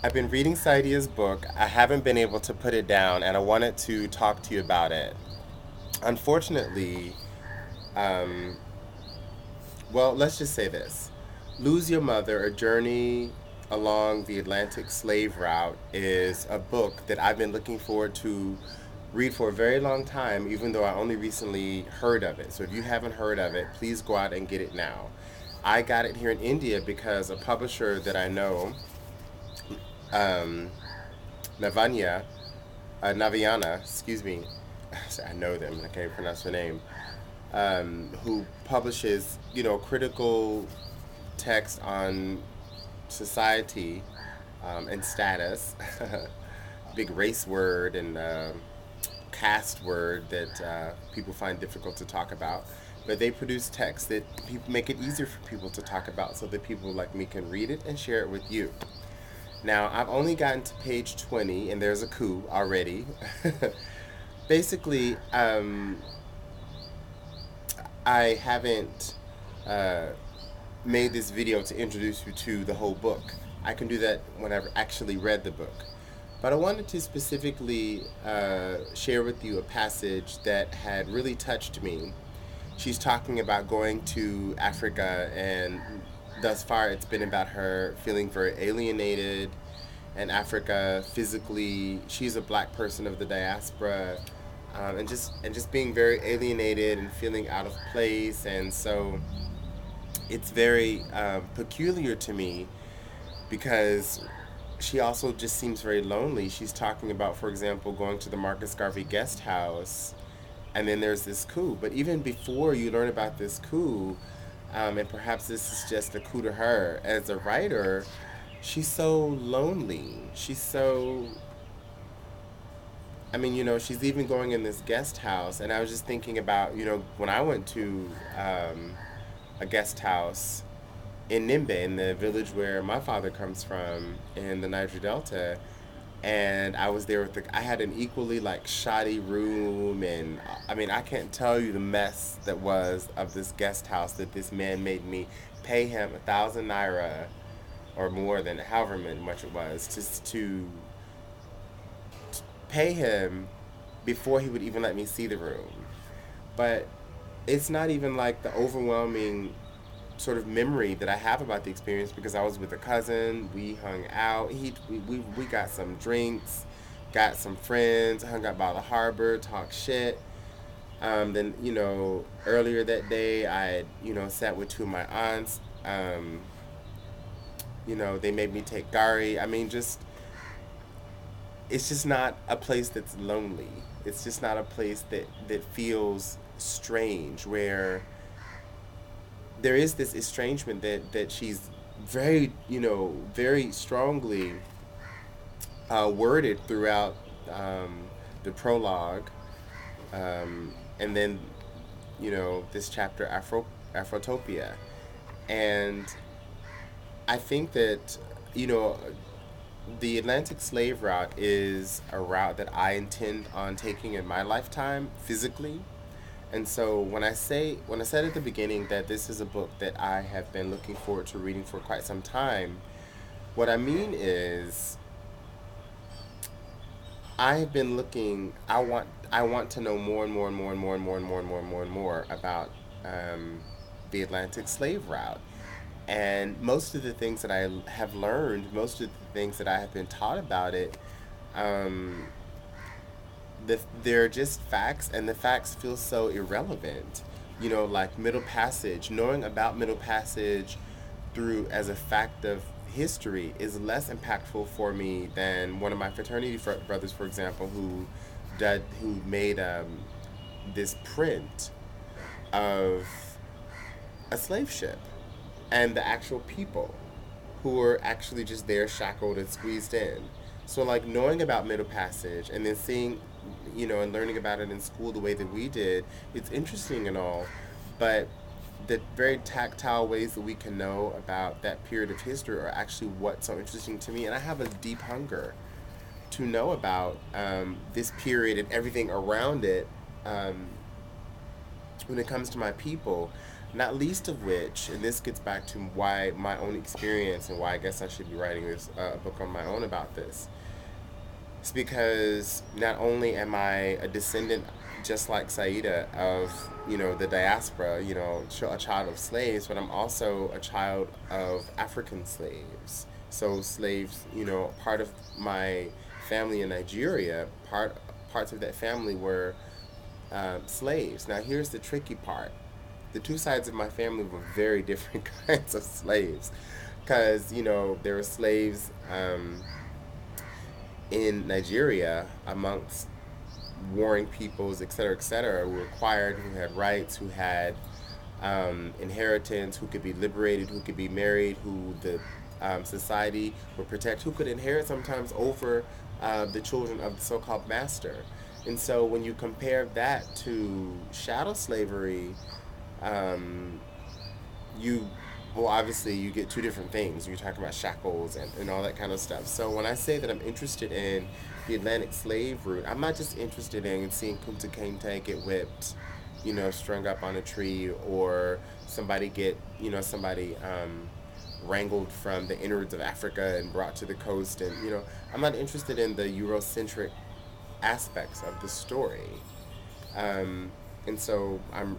I've been reading Saidiya's book. I haven't been able to put it down, and I wanted to talk to you about it. Unfortunately, um, well, let's just say this. Lose Your Mother, A Journey Along the Atlantic Slave Route is a book that I've been looking forward to read for a very long time, even though I only recently heard of it. So if you haven't heard of it, please go out and get it now. I got it here in India because a publisher that I know, um, Navanya, Naviana, excuse me, I know them, I can't pronounce her name, who publishes, critical text on society and status, big race word and caste word that people find difficult to talk about. But they produce text that people make it easier for people to talk about so that people like me can read it and share it with you. Now, I've only gotten to page 20, and there's a coup already. Basically, I haven't uh, made this video to introduce you to the whole book. I can do that when I've actually read the book. But I wanted to specifically share with you a passage that had really touched me. She's talking about going to Africa, and thus far it's been about her feeling very alienated in Africa physically. She's a black person of the diaspora, and just being very alienated and feeling out of place. And so it's very peculiar to me because she also just seems very lonely. She's talking about, for example, going to the Marcus Garvey guest house, and then there's this coup. But even before you learn about this coup, and perhaps this is just a coup to her as a writer, she's so lonely. She's even going in this guest house, and I was just thinking about, when I went to a guest house in Nimbe, in the village where my father comes from in the Niger Delta, and I was there with I had an equally like shoddy room, and I mean, I can't tell you the mess that was of this guest house that this man made me pay him 1,000 naira or more than however much it was just to pay him before he would even let me see the room. But it's not even like the overwhelming sort of memory that I have about the experience because I was with a cousin. We hung out. We got some drinks, got some friends, hung out by the harbor, talked shit. Then earlier that day I sat with two of my aunts. They made me take gari. I mean, just it's just not a place that's lonely. It's just not a place that feels strange where there is this estrangement that she's very strongly worded throughout the prologue, and then this chapter Afrotopia, and I think that you know the Atlantic slave route is a route that I intend on taking in my lifetime physically. And so when I said at the beginning that this is a book that I have been looking forward to reading for quite some time, what I mean is I've been looking. I want to know more and more and more and more and more and more and more and more and more about the Atlantic slave route. And most of the things that I have learned, most of the things that I have been taught about it, um, they're just facts, and the facts feel so irrelevant. Like Middle Passage, knowing about Middle Passage through as a fact of history is less impactful for me than one of my fraternity brothers, for example, who made this print of a slave ship and the actual people who were actually just there shackled and squeezed in. So like knowing about Middle Passage and then seeing, and learning about it in school the way that we did, it's interesting and all, but the very tactile ways that we can know about that period of history are actually what's so interesting to me. And I have a deep hunger to know about this period and everything around it, when it comes to my people. Not least of which, and this gets back to why my own experience and why I guess I should be writing this book on my own about this. It's because not only am I a descendant, just like Saidiya, of the diaspora, a child of slaves, but I'm also a child of African slaves. So slaves, part of my family in Nigeria, parts of that family were slaves. Now here's the tricky part: the two sides of my family were very different kinds of slaves, because there were slaves. In Nigeria amongst warring peoples, et cetera, who were acquired, who had rights, who had inheritance, who could be liberated, who could be married, who the society would protect, who could inherit sometimes over the children of the so-called master. And so when you compare that to chattel slavery, um, you well, obviously you get two different things. You're talking about shackles and all that kind of stuff. So when I say that I'm interested in the Atlantic slave route, I'm not just interested in seeing Kunta Kinte get whipped, strung up on a tree, or somebody wrangled from the innards of Africa and brought to the coast. And I'm not interested in the Eurocentric aspects of the story. Um, and so I'm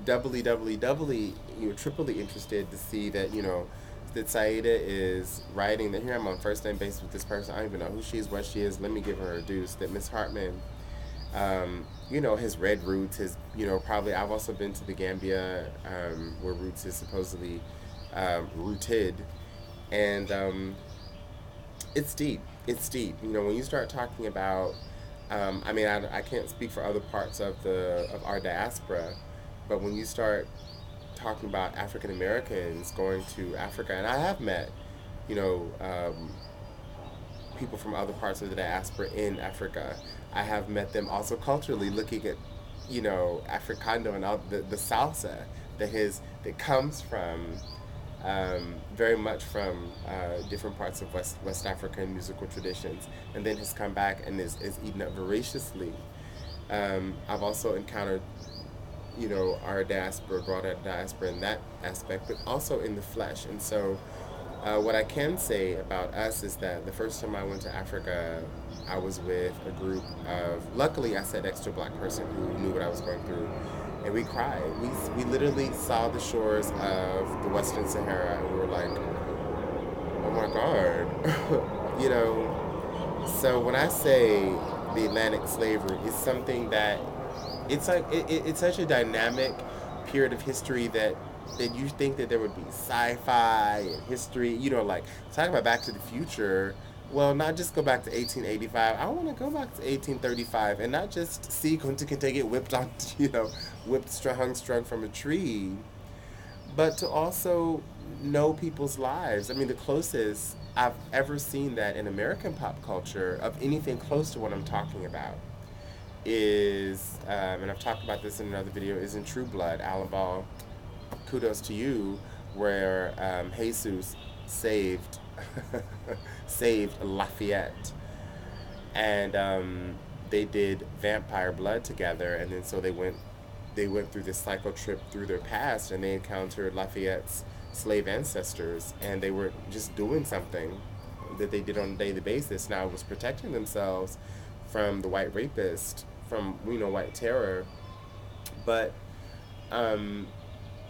doubly, triply interested to see that, that Saida is writing that here I'm on first name basis with this person. I don't even know who she is, what she is. Let me give her a deuce. That Miss Hartman, his red roots, probably I've also been to the Gambia, where roots is supposedly rooted. And it's deep. It's deep. When you start talking about, I can't speak for other parts of our diaspora, but when you start talking about African Americans going to Africa, and I have met, you know, um, people from other parts of the diaspora in Africa. I have met them also culturally, looking at, Africano and all the salsa that comes from very much from different parts of West African musical traditions, and then has come back and is eaten up voraciously. I've also encountered, our diaspora, broader diaspora in that aspect, but also in the flesh. And so, what I can say about us is that the first time I went to Africa, I was with a group of, luckily, I sat next to a black person who knew what I was going through, and we cried. We literally saw the shores of the Western Sahara, and we were like, oh my God. So when I say the Atlantic slavery, it's something that it's such a dynamic period of history that you think that there would be sci-fi and history, like talking about Back to the Future. Well, not just go back to 1885. I want to go back to 1835 and not just see Kunta Kinte get whipped on, strung from a tree, but to also know people's lives. I mean, the closest I've ever seen that in American pop culture of anything close to what I'm talking about is, and I've talked about this in another video, is in True Blood. Alan Ball, kudos to you, where Jesus saved saved Lafayette, and they did vampire blood together, and then so they went through this cycle trip through their past, and they encountered Lafayette's slave ancestors, and they were just doing something that they did on a daily basis. Now it was protecting themselves from the white rapist, from white terror, but um,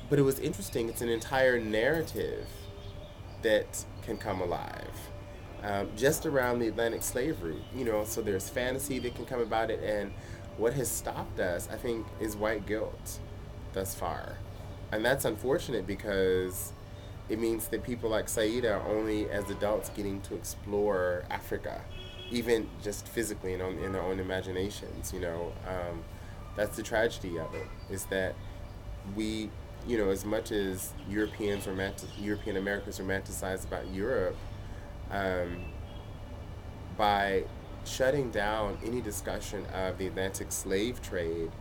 but it was interesting. It's an entire narrative that can come alive just around the Atlantic slave route. So there's fantasy that can come about it, and what has stopped us, I think, is white guilt thus far. And that's unfortunate because it means that people like Saida are only as adults getting to explore Africa, even just physically and in their own imaginations. That's the tragedy of it, is that we, as much as European Americans romanticize about Europe, um, by shutting down any discussion of the Atlantic slave trade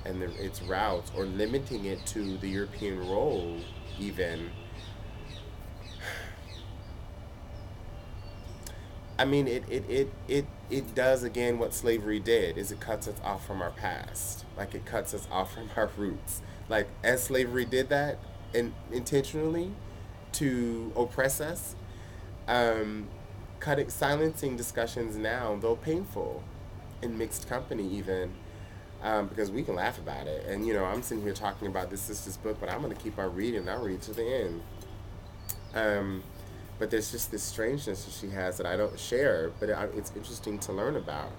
and its routes, or limiting it to the European role, even, I mean, it does again what slavery did is it cuts us off from our past. Like it cuts us off from our roots. Like as slavery did that and intentionally to oppress us, um, silencing discussions now, though painful, in mixed company even, because we can laugh about it. And I'm sitting here talking about this sister's book, but I'm gonna keep on reading. I'll read to the end. Um, but there's just this strangeness that she has that I don't share, but it's interesting to learn about.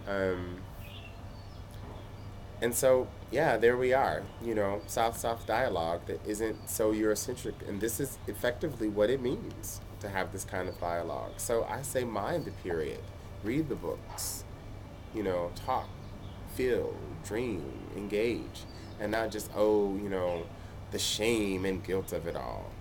Um, and so, yeah, there we are. South-South dialogue that isn't so Eurocentric, and this is effectively what it means to have this kind of dialogue. So I say, mind the period, read the books, talk, feel, dream, engage, and not just the shame and guilt of it all.